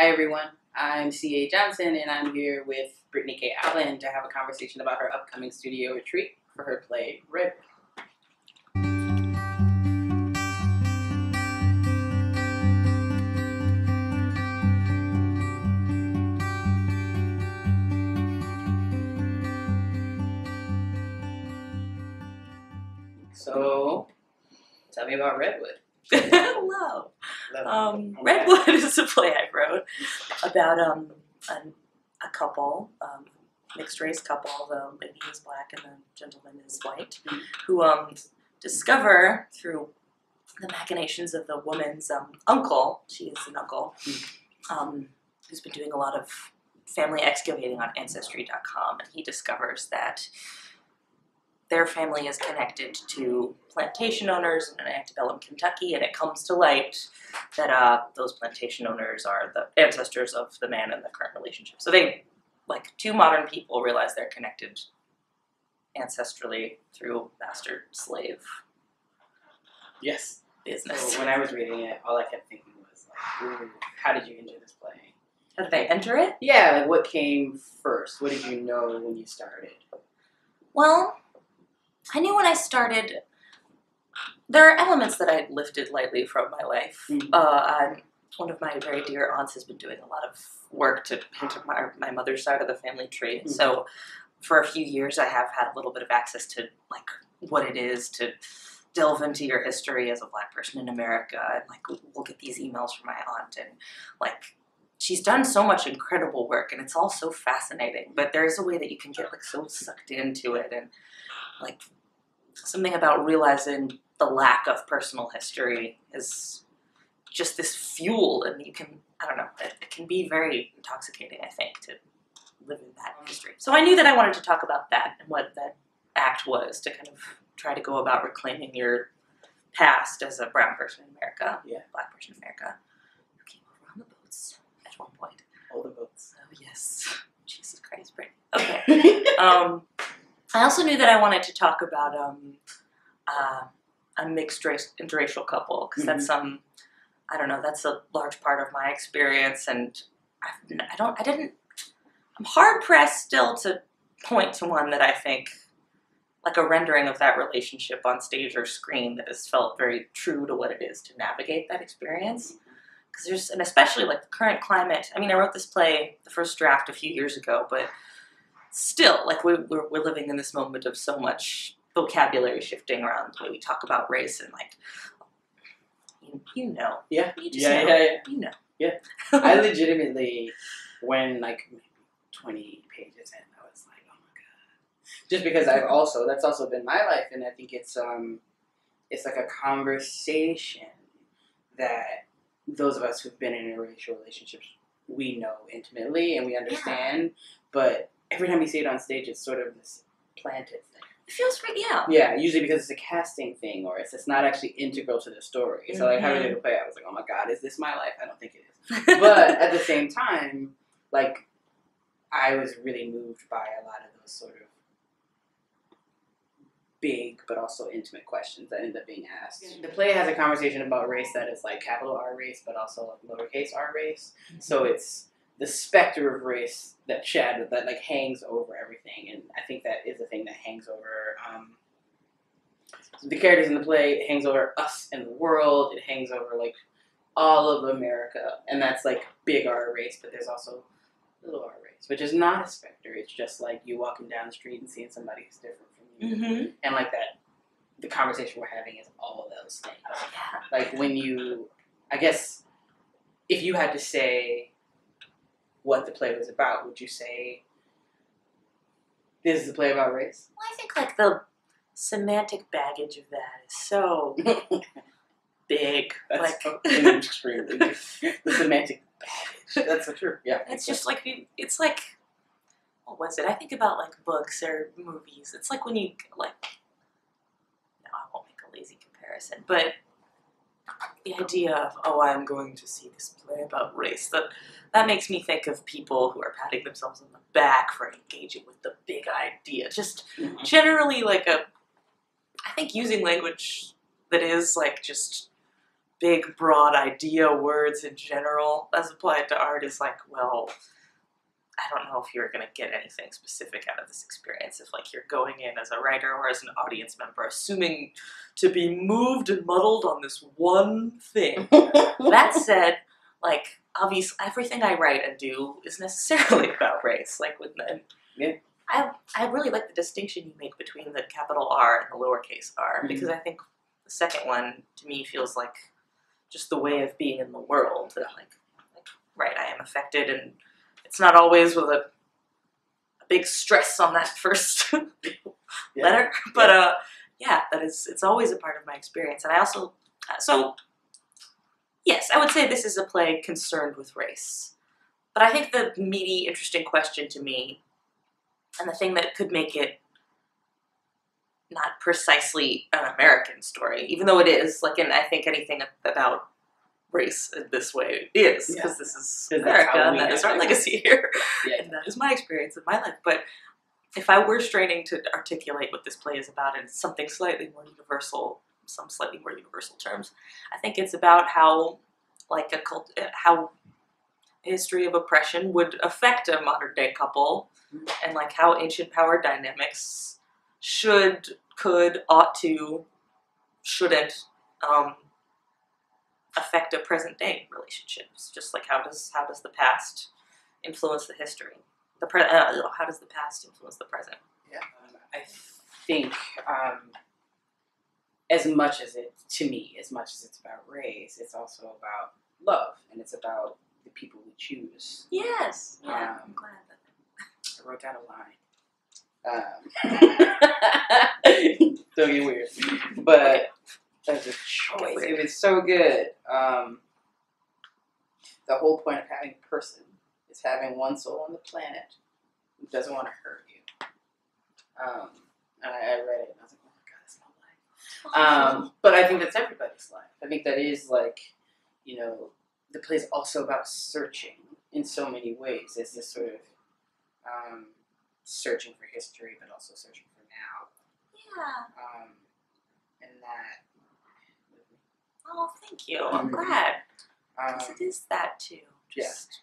Hi everyone, I'm C.A. Johnson and I'm here with Brittany K. Allen to have a conversation about her upcoming studio retreat for her play, Redwood. So, tell me about Redwood. Hello. Redwood is a play I wrote about a couple, mixed race couple. The lady is black and the gentleman is white, who discover through the machinations of the woman's uncle. She is an uncle who's been doing a lot of family excavating on Ancestry.com, and he discovers that their family is connected to plantation owners in antebellum Kentucky, and it comes to light that those plantation owners are the ancestors of the man in the current relationship. So they, like two modern people, realize they're connected ancestrally through master-slave Yes. business. So when I was reading it, all I kept thinking was, like, ooh, how did you enter this play? How did I enter it? Yeah, like what came first? What did you know when you started? Well, I knew when I started, there are elements that I lifted lightly from my life. One of my very dear aunts has been doing a lot of work to paint my mother's side of the family tree. So for a few years I have had a little bit of access to like what it is to delve into your history as a black person in America. And like we'll get these emails from my aunt, and like she's done so much incredible work and it's all so fascinating. But there is a way that you can get like so sucked into it, and like something about realizing the lack of personal history is just this fuel, and you can, I don't know, it can be very intoxicating, I think, to live in that history. So I knew that I wanted to talk about that and what that act was, to kind of try to go about reclaiming your past as a brown person in America, black person in America, who came over on the boats at one point. All the boats. Oh, yes. Jesus Christ, Brittany. Okay. I also knew that I wanted to talk about a mixed race interracial couple, because that's I don't know, that's a large part of my experience, and I'm hard pressed still to point to one that I think like a rendering of that relationship on stage or screen that has felt very true to what it is to navigate that experience. Because there's, and especially like the current climate. I mean, I wrote this play, the first draft, a few years ago, but still, like we're living in this moment of so much vocabulary shifting around the way we talk about race, and like you know, Yeah, you just know. You know, yeah. I legitimately, when like 20 pages in, I was like, oh my god, just because that's also been my life, and I think it's like a conversation that those of us who've been in interracial relationships, we know intimately and we understand, but every time you see it on stage, it's sort of this planted thing. it feels right, yeah. Yeah, usually because it's a casting thing, or it's not actually integral to the story. So like having to play, I was like, oh my god, is this my life? I don't think it is. But at the same time, like I was really moved by a lot of those sort of big but also intimate questions that end up being asked. The play has a conversation about race that is like capital R race, but also like lowercase r race. So it's the specter of race that like hangs over everything, and I think that is the thing that hangs over the characters in the play. It hangs over us and the world. It hangs over like all of America, and that's like big R race. But there's also little R race, which is not a specter. It's just like you walking down the street and seeing somebody who's different from you, and like that. The conversation we're having is all of those things. Like when you, I guess, if you had to say what the play was about, would you say this is a play about race? Well, I think like the semantic baggage of that is so big. That's like extremely the semantic baggage. That's so true. Yeah, it's just like it's like, what was it? I think about like books or movies. It's like when you like. No, I won't make a lazy comparison, but the idea of, oh, I'm going to see this play about race, that makes me think of people who are patting themselves on the back for engaging with the big idea. Just generally like I think using language that is like just big, broad idea words in general as applied to art is like, well, I don't know if you're going to get anything specific out of this experience if, like, you're going in as a writer or as an audience member, assuming to be moved and muddled on this one thing. That said, like, obviously, everything I write and do is necessarily about race. Like, with I really like the distinction you make between the capital R and the lowercase r, because I think the second one, to me, feels like just the way of being in the world. That, like, right, I am affected, and it's not always with a big stress on that first letter, but it's always a part of my experience. And I also, so yes, I would say this is a play concerned with race. But I think the meaty, interesting question to me, and the thing that could make it not precisely an American story, even though it is, like, and I think anything about race in this way is, because this is America, and that is our legacy here, and that is my experience of my life. But if I were straining to articulate what this play is about in something slightly more universal, some slightly more universal terms, I think it's about how, like, how a history of oppression would affect a modern day couple, and, like, how ancient power dynamics should, could, ought to, shouldn't affect a present day relationships. Just like how does the past influence the history? How does the past influence the present? Yeah, I think as much as it's about race, it's also about love, and it's about the people we choose. Yes. Yeah, I'm glad that. I wrote down a line. Don't get weird. But as a choice, it was so good. The whole point of having a person is having one soul on the planet who doesn't want to hurt you. And I read it and I was like, oh my God, that's my life. But I think that's everybody's life. I think that is, like, the play is also about searching in so many ways. It's this sort of searching for history, but also searching for now. Yeah. And that. Oh, thank you. I'm glad. Because it is that too. Just